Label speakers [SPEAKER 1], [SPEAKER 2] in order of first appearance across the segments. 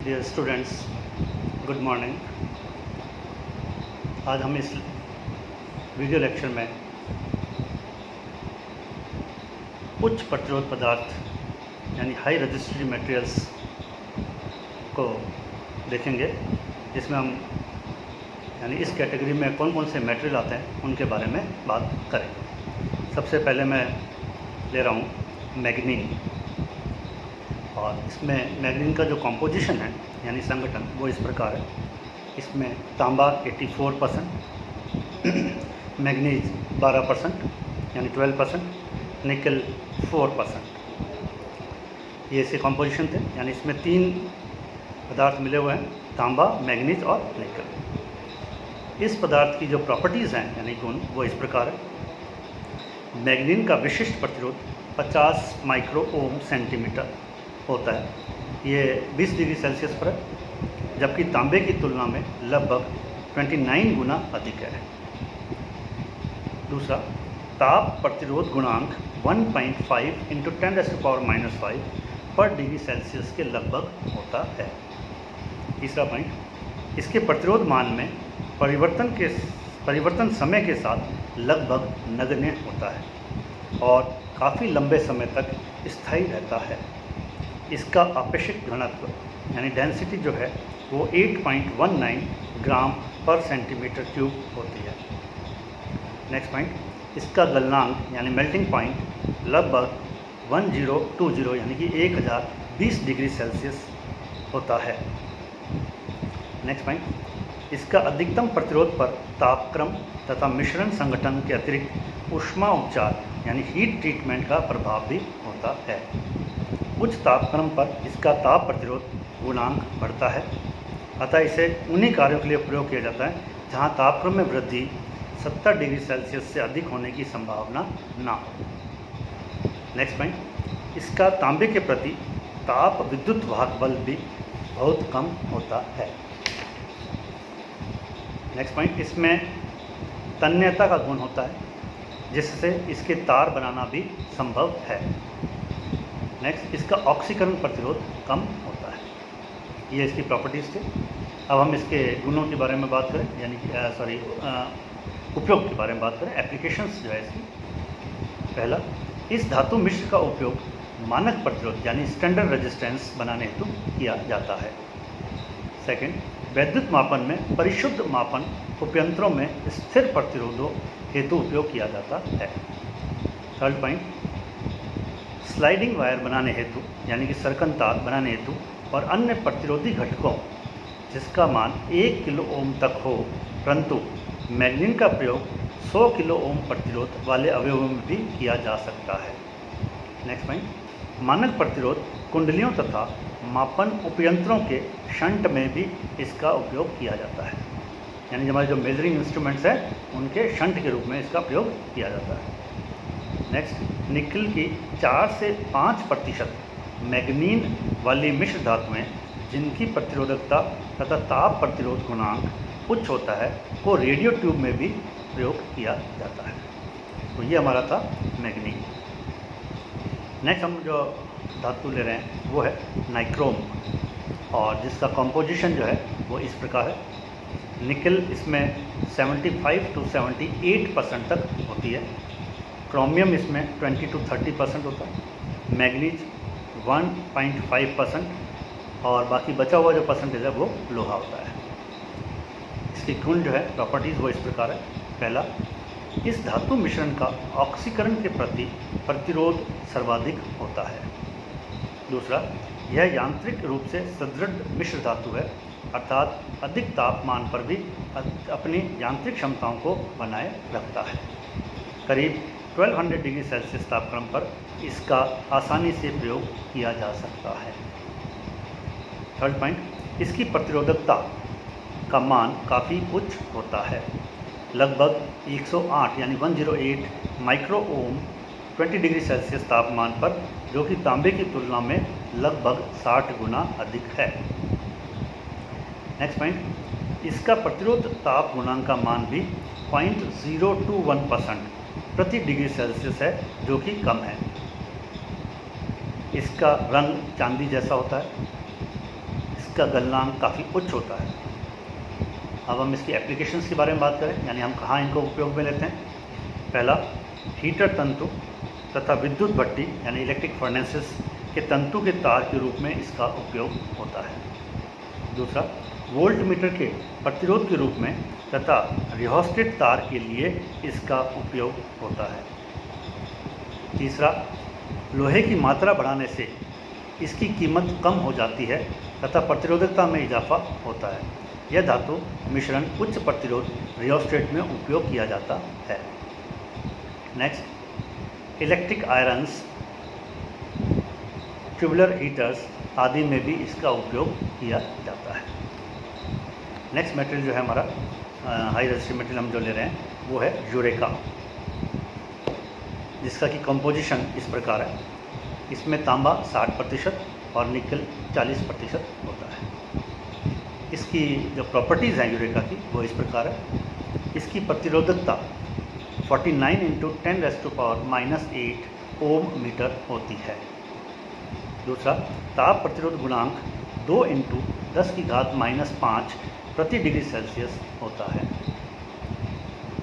[SPEAKER 1] Dear students, good morning. आज हम इस वीडियो लेक्चर में उच्च प्रतिरोध पदार्थ यानी हाई रजिस्ट्री मटेरियल्स को देखेंगे, जिसमें हम यानी इस कैटेगरी में कौन कौन से मटेरियल आते हैं उनके बारे में बात करेंगे। सबसे पहले मैं ले रहा हूँ मैग्नीन, और इसमें मैग्नीन का जो कॉम्पोजिशन है यानी संगठन वो इस प्रकार है। इसमें तांबा 84%, मैग्नीज 12% यानी 12%, निकल 4%। ये इसके कॉम्पोजिशन थे, यानी इसमें 3 पदार्थ मिले हुए हैं, तांबा, मैग्नीज और निकल। इस पदार्थ की जो प्रॉपर्टीज़ हैं यानी गुण वो इस प्रकार है। मैग्नीन का विशिष्ट प्रतिरोध 50 माइक्रो ओम सेंटीमीटर होता है। ये 20 डिग्री सेल्सियस पर है, जबकि तांबे की तुलना में लगभग 29 गुना अधिक है। दूसरा, ताप प्रतिरोध गुणांक 1.5 इंटू 10⁻⁻5 पर डिग्री सेल्सियस के लगभग होता है। तीसरा पॉइंट, इसके प्रतिरोध मान में परिवर्तन समय के साथ लगभग नगण्य होता है और काफ़ी लंबे समय तक स्थायी रहता है। इसका आपेक्षिक घनत्व यानी डेंसिटी जो है वो 8.19 ग्राम पर सेंटीमीटर क्यूब होती है। नेक्स्ट पॉइंट, इसका गलनांक यानी मेल्टिंग पॉइंट लगभग 1020 यानी कि 1020 डिग्री सेल्सियस होता है। नेक्स्ट पॉइंट, इसका अधिकतम प्रतिरोध पर तापक्रम तथा मिश्रण संगठन के अतिरिक्त ऊष्मा उपचार यानी हीट ट्रीटमेंट का प्रभाव भी होता है। उच्च तापक्रम पर इसका ताप प्रतिरोध गुणांक बढ़ता है, अतः इसे उन्हीं कार्यों के लिए प्रयोग किया जाता है जहां तापक्रम में वृद्धि 70 डिग्री सेल्सियस से अधिक होने की संभावना ना हो। नेक्स्ट पॉइंट, इसका तांबे के प्रति ताप विद्युत वाहक बल भी बहुत कम होता है। नेक्स्ट पॉइंट, इसमें तन्यता का गुण होता है, जिससे इसके तार बनाना भी संभव है। नेक्स्ट, इसका ऑक्सीकरण प्रतिरोध कम होता है। ये इसकी प्रॉपर्टीज़ थे। अब हम इसके गुणों के बारे में बात करें, यानी कि उपयोग के बारे में बात करें, एप्लीकेशंस जो है इसकी। पहला, इस धातु मिश्र का उपयोग मानक प्रतिरोध यानी स्टैंडर्ड रेजिस्टेंस बनाने हेतु किया जाता है। सेकंड, वैद्युत मापन में परिशुद्ध मापन उपयंत्रों में स्थिर प्रतिरोधों हेतु उपयोग किया जाता है। थर्ड पॉइंट, स्लाइडिंग वायर बनाने हेतु यानी कि सर्कन तार बनाने हेतु और अन्य प्रतिरोधी घटकों जिसका मान 1 किलो ओम तक हो, परंतु मैग्नीन का प्रयोग 100 किलो ओम प्रतिरोध वाले अवयवों में भी किया जा सकता है। नेक्स्ट पॉइंट, मानक प्रतिरोध कुंडलियों तथा मापन उपयंत्रों के शंट में भी इसका उपयोग किया जाता है, यानी हमारे जो मेजरिंग इंस्ट्रूमेंट्स हैं उनके शंट के रूप में इसका प्रयोग किया जाता है। नेक्स्ट, निकल की 4 से 5% मैग्नीन वाली मिश्र धातुएं जिनकी प्रतिरोधकता तथा ताप प्रतिरोध गुणांक उच्च होता है को रेडियो ट्यूब में भी प्रयोग किया जाता है। तो ये हमारा था मैग्नीन। नेक्स्ट हम जो धातु ले रहे हैं वो है नाइक्रोम, और जिसका कॉम्पोजिशन जो है वो इस प्रकार है। निकल इसमें 75 to 78% तक होती है। क्रोमियम इसमें 20 to 30% होता है। मैग्नीज 1.5% और बाकी बचा हुआ जो परसेंटेज है वो लोहा होता है। इसकी गुण जो है प्रॉपर्टीज़ वो इस प्रकार है। पहला, इस धातु मिश्रण का ऑक्सीकरण के प्रति प्रतिरोध सर्वाधिक होता है। दूसरा, यह यांत्रिक रूप से सुदृढ़ मिश्र धातु है, अर्थात अधिक तापमान पर भी अपनी यांत्रिक क्षमताओं को बनाए रखता है। करीब 1200 डिग्री सेल्सियस तापक्रम पर इसका आसानी से प्रयोग किया जा सकता है। थर्ड पॉइंट, इसकी प्रतिरोधकता का मान काफ़ी उच्च होता है, लगभग 108 यानी 108 माइक्रो ओम 20 डिग्री सेल्सियस तापमान पर, जो कि तांबे की तुलना में लगभग 60 गुना अधिक है। नेक्स्ट पॉइंट, इसका प्रतिरोध ताप गुणांक का मान भी 0.021% प्रति डिग्री सेल्सियस है, जो कि कम है। इसका रंग चांदी जैसा होता है। इसका गलनांक काफ़ी उच्च होता है। अब हम इसकी एप्लीकेशंस के बारे में बात करें, यानी हम कहाँ इनको उपयोग में लेते हैं। पहला, हीटर तंतु तथा विद्युत भट्टी यानी इलेक्ट्रिक फर्नेसेस के तंतु के तार के रूप में इसका उपयोग होता है। दूसरा, वोल्ट मीटर के प्रतिरोध के रूप में तथा रिहोस्टेट तार के लिए इसका उपयोग होता है। तीसरा, लोहे की मात्रा बढ़ाने से इसकी कीमत कम हो जाती है तथा प्रतिरोधकता में इजाफा होता है। यह धातु मिश्रण उच्च प्रतिरोध रियोस्टेट में उपयोग किया जाता है। Next, electric irons, tubular heaters आदि में भी इसका उपयोग किया जाता है। नेक्स्ट मटेरियल जो है हमारा हाई रेजिस्टिव मटेरियल हम जो ले रहे हैं वो है यूरेका, जिसका कि कंपोजिशन इस प्रकार है। इसमें तांबा 60% और निकल 40% होता है। इसकी जो प्रॉपर्टीज़ हैं यूरेका की वो इस प्रकार है। इसकी प्रतिरोधकता 49 × 10⁻⁻8 ओम मीटर होती है। दूसरा, ताप प्रतिरोध गुणांक 2 × 10⁻5 प्रति डिग्री सेल्सियस होता है।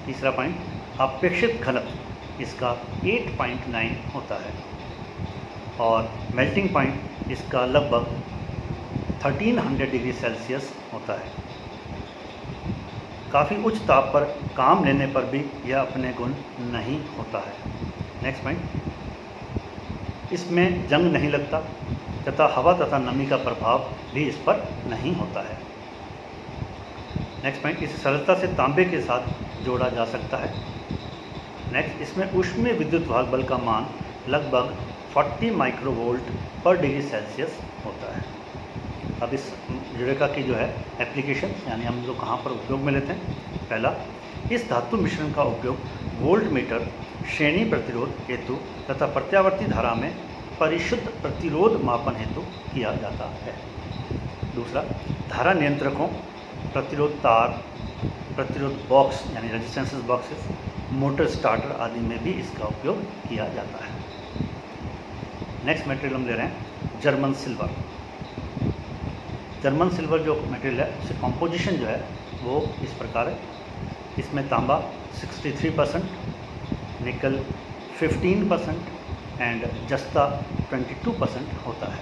[SPEAKER 1] तीसरा पॉइंट, अपेक्षित घनत्व इसका 8.9 होता है और मेल्टिंग पॉइंट इसका लगभग 1300 डिग्री सेल्सियस होता है। काफ़ी उच्च ताप पर काम लेने पर भी यह अपने गुण नहीं होता है। नेक्स्ट पॉइंट, इसमें जंग नहीं लगता तथा हवा तथा नमी का प्रभाव भी इस पर नहीं होता है। नेक्स्ट पॉइंट, इसे सरलता से तांबे के साथ जोड़ा जा सकता है। नेक्स्ट, इसमें ऊष्मीय विद्युत वाहक बल का मान लगभग 40 माइक्रोवोल्ट पर डिग्री सेल्सियस होता है। अब इस यूरेका की जो है एप्लीकेशन यानी हम लोग कहाँ पर उपयोग में लेते हैं। पहला, इस धातु मिश्रण का उपयोग वोल्ट मीटर, श्रेणी प्रतिरोध हेतु तथा प्रत्यावर्ती धारा में परिशुद्ध प्रतिरोध मापन हेतु किया जाता है। दूसरा, धारा नियंत्रकों, प्रतिरोध तार, प्रतिरोध बॉक्स यानी रेजिस्टेंसेस बॉक्सेस, मोटर स्टार्टर आदि में भी इसका उपयोग किया जाता है। नेक्स्ट मटेरियल हम ले रहे हैं जर्मन सिल्वर। जर्मन सिल्वर जो मटेरियल है उसकी कॉम्पोजिशन जो है वो इस प्रकार है। इसमें तांबा 63%, निकल 15% एंड जस्ता 22% होता है।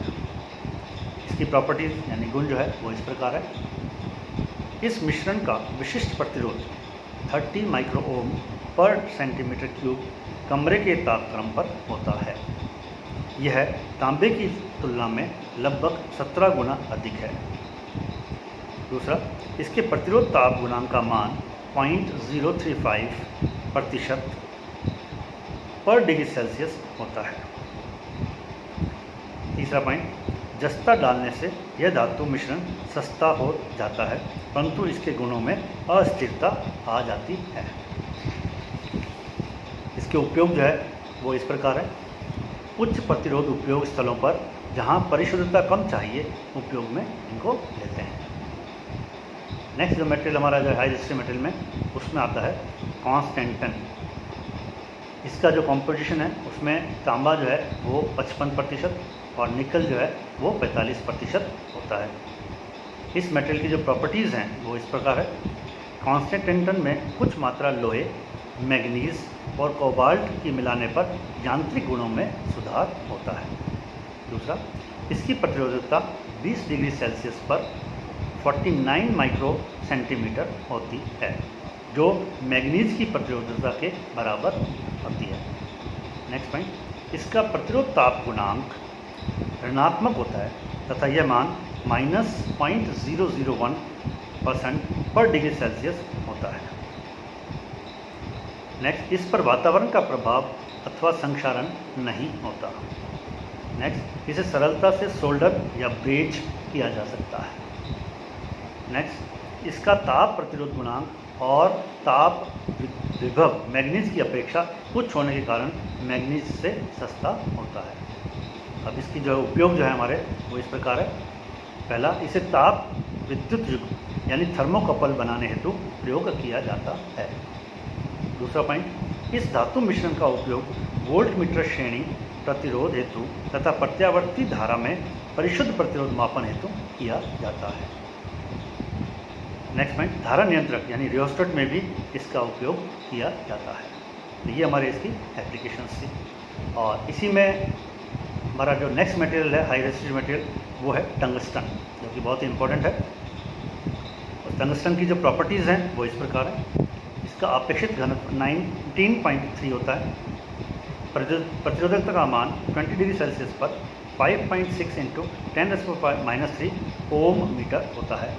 [SPEAKER 1] इसकी प्रॉपर्टीज़ यानी गुण जो है वो इस प्रकार है। इस मिश्रण का विशिष्ट प्रतिरोध 30 माइक्रो ओम पर सेंटीमीटर क्यूब कमरे के तापक्रम पर होता है। यह तांबे की तुलना में लगभग 17 गुना अधिक है। दूसरा, इसके प्रतिरोध ताप गुणांक का मान 0.035% पर डिग्री सेल्सियस होता है। तीसरा पॉइंट, जस्ता डालने से यह धातु मिश्रण सस्ता हो जाता है परंतु इसके गुणों में अस्थिरता आ जाती है। इसके उपयोग जो है वो इस प्रकार है। उच्च प्रतिरोध उपयोग स्थलों पर जहां परिशुद्धता कम चाहिए उपयोग में इनको लेते हैं। नेक्स्ट जो मटेरियल हमारा जो हाई रेजिस्टिव मटेरियल में उसमें आता है कॉन्स्टेंटन। इसका जो कॉम्पोजिशन है उसमें तांबा जो है वो 55% और निकल जो है वो 45% होता है। इस मटेरियल की जो प्रॉपर्टीज़ हैं वो इस प्रकार है। कॉन्स्टेंटन में कुछ मात्रा लोहे, मैग्नीज और कोबाल्ट की मिलाने पर यांत्रिक गुणों में सुधार होता है। दूसरा, इसकी प्रतिरोधकता 20 डिग्री सेल्सियस पर 49 माइक्रो सेंटीमीटर होती है जो मैग्नीज की प्रतिरोधकता के बराबर होती है। नेक्स्ट पॉइंट, इसका प्रतिरोध ताप गुणांक ऋणात्मक होता है तथा यह मान -0.001% पर डिग्री सेल्सियस होता है। नेक्स्ट, इस पर वातावरण का प्रभाव अथवा संक्षारण नहीं होता। नेक्स्ट, इसे सरलता से सोल्डर या ब्रेज किया जा सकता है। नेक्स्ट, इसका ताप प्रतिरोध गुणांक और ताप विभव मैग्नीज की अपेक्षा उच्च होने के कारण मैग्नीज से सस्ता होता है। अब इसकी जो उपयोग जो है हमारे वो इस प्रकार है। पहला, इसे ताप विद्युत युग्म यानी थर्मोकपल बनाने हेतु प्रयोग किया जाता है। दूसरा पॉइंट, इस धातु मिश्रण का उपयोग वोल्ट मीटर श्रेणी प्रतिरोध हेतु तथा प्रत्यावर्ती धारा में परिशुद्ध प्रतिरोध मापन हेतु किया जाता है। नेक्स्ट पॉइंट, धारा नियंत्रक यानी रियोस्टेट में भी इसका उपयोग किया जाता है। तो ये हमारे इसकी एप्लीकेशंस थी। और इसी में हमारा जो नेक्स्ट मटेरियल है, हाई रेजिस्टिव मटेरियल, वो है टंगस्टन, जो कि बहुत ही इंपॉर्टेंट है। और टंगस्टन की जो प्रॉपर्टीज़ हैं वो इस प्रकार है। इसका अपेक्षित घनत्व 19.3 होता है। प्रतिरोधकता का मान 20 डिग्री सेल्सियस पर 5.6 इंटू 10⁻³ ओम मीटर होता है।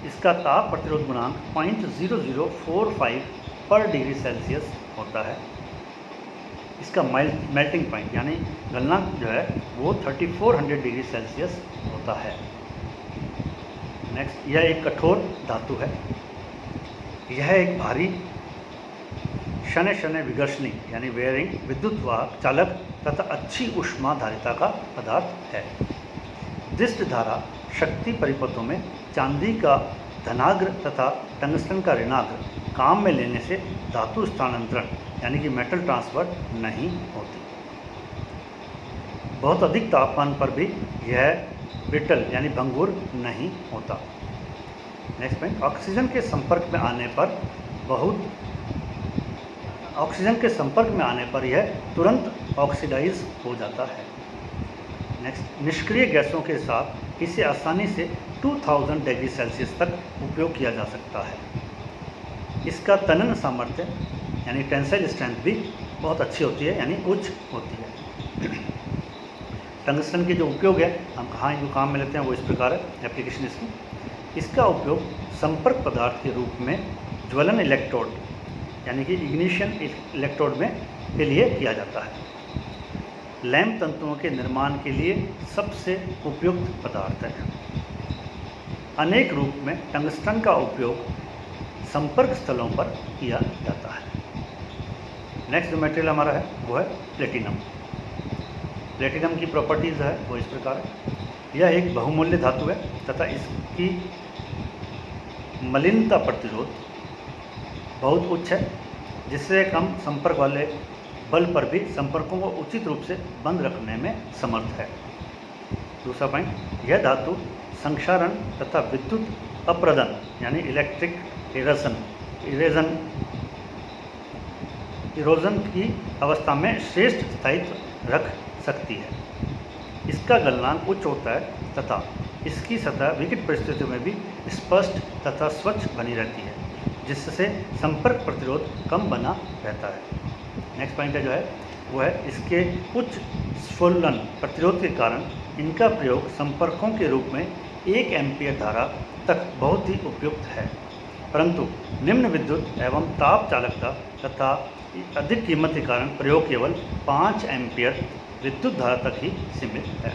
[SPEAKER 1] इसका ताप प्रतिरोध गुणांक 0.0045 पर डिग्री सेल्सियस होता है। इसका मेल्टिंग पॉइंट यानी गलनांक जो है वो 3400 डिग्री सेल्सियस होता है। नेक्स्ट, यह एक कठोर धातु है। यह एक भारी शनै शनै विघर्षणी यानी वेयरिंग विद्युत वाहक चालक तथा अच्छी ऊष्माधारिता का पदार्थ है। दृष्ट धारा शक्ति परिपथों में चांदी का धनाग्र तथा टंगस्टन का ऋणाग्र काम में लेने से धातु स्थानांतरण यानी कि मेटल ट्रांसफर नहीं होती। बहुत अधिक तापमान पर भी यह ब्रिटल यानी भंगुर नहीं होता। नेक्स्ट पॉइंट, ऑक्सीजन के संपर्क में आने पर यह तुरंत ऑक्सीडाइज हो जाता है। नेक्स्ट, निष्क्रिय गैसों के साथ इसे आसानी से 2000 डिग्री सेल्सियस तक उपयोग किया जा सकता है। इसका तनन सामर्थ्य यानी टेंसाइल स्ट्रेंथ भी बहुत अच्छी होती है यानी उच्च होती है। टंगस्टन के जो उपयोग है, हम कहाँ इनको काम में लेते हैं, वो इस प्रकार है एप्लीकेशन इसकी। इसका उपयोग संपर्क पदार्थ के रूप में ज्वलन इलेक्ट्रोड यानी कि इग्निशन इलेक्ट्रोड में के लिए किया जाता है। लैंप तंतुओं के निर्माण के लिए सबसे उपयुक्त पदार्थ है। अनेक रूप में टंगस्टन का उपयोग संपर्क स्थलों पर किया जाता है। नेक्स्ट जो मटेरियल हमारा है वो है प्लेटिनम। प्लेटिनम की प्रॉपर्टीज़ है वो इस प्रकार है। यह एक बहुमूल्य धातु है तथा इसकी मलिनता प्रतिरोध बहुत उच्च है, जिससे कम संपर्क वाले बल पर भी संपर्कों को उचित रूप से बंद रखने में समर्थ है। दूसरा पॉइंट, यह धातु संक्षारण तथा विद्युत अप्रदन यानी इलेक्ट्रिक इरोजन की अवस्था में श्रेष्ठ स्थायित्व रख सकती है। इसका गलनांक उच्च होता है तथा इसकी सतह विकट परिस्थितियों में भी स्पष्ट तथा स्वच्छ बनी रहती है, जिससे संपर्क प्रतिरोध कम बना रहता है। नेक्स्ट पॉइंट जो है वो है इसके उच्च स्फुलन प्रतिरोध के कारण इनका प्रयोग संपर्कों के रूप में 1 एम्पीयर धारा तक बहुत ही उपयुक्त है, परंतु निम्न विद्युत एवं ताप चालकता तथा अधिक कीमत के कारण प्रयोग केवल 5 एम्पीयर विद्युत धारा तक ही सीमित है।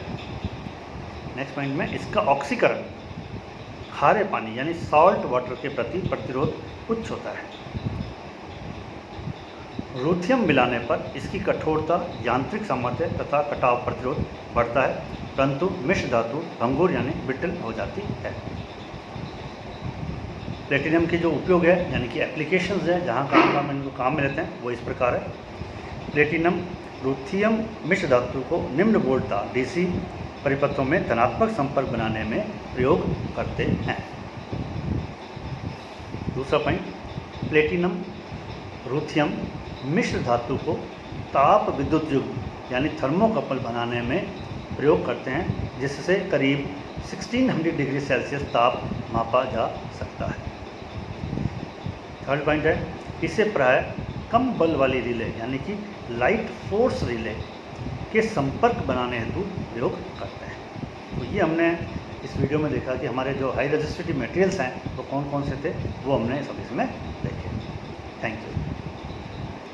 [SPEAKER 1] नेक्स्ट पॉइंट में इसका ऑक्सीकरण खारे पानी यानी सॉल्ट वाटर के प्रति प्रतिरोध उच्च होता है। रूथियम मिलाने पर इसकी कठोरता, यांत्रिक सामर्थ्य तथा कटाव प्रतिरोध बढ़ता है, परंतु मिश्र धातु भंगुर यानी ब्रिटल हो जाती है। प्लेटिनम के जो उपयोग है यानी कि एप्लीकेशंस हैं जहाँ काम इनको काम में लेते हैं वो इस प्रकार है। प्लेटिनम रूथियम मिश्र धातु को निम्न वोल्टता डीसी परिपथों में धनात्मक संपर्क बनाने में प्रयोग करते हैं। दूसरा पॉइंट, प्लेटिनम रूथियम मिश्र धातु को ताप विद्युत युग्म यानी थर्मोकपल बनाने में प्रयोग करते हैं, जिससे करीब 1600 डिग्री सेल्सियस ताप मापा जा सकता है। थर्ड पॉइंट है, इसे प्राय कम बल वाली रिले यानी कि लाइट फोर्स रिले के संपर्क बनाने हेतु प्रयोग करते हैं। तो ये हमने इस वीडियो में देखा कि हमारे जो हाई रेजिस्टिविटी मटेरियल्स हैं वो कौन कौन से थे, वो हमने सब इसमें देखे। Thank you.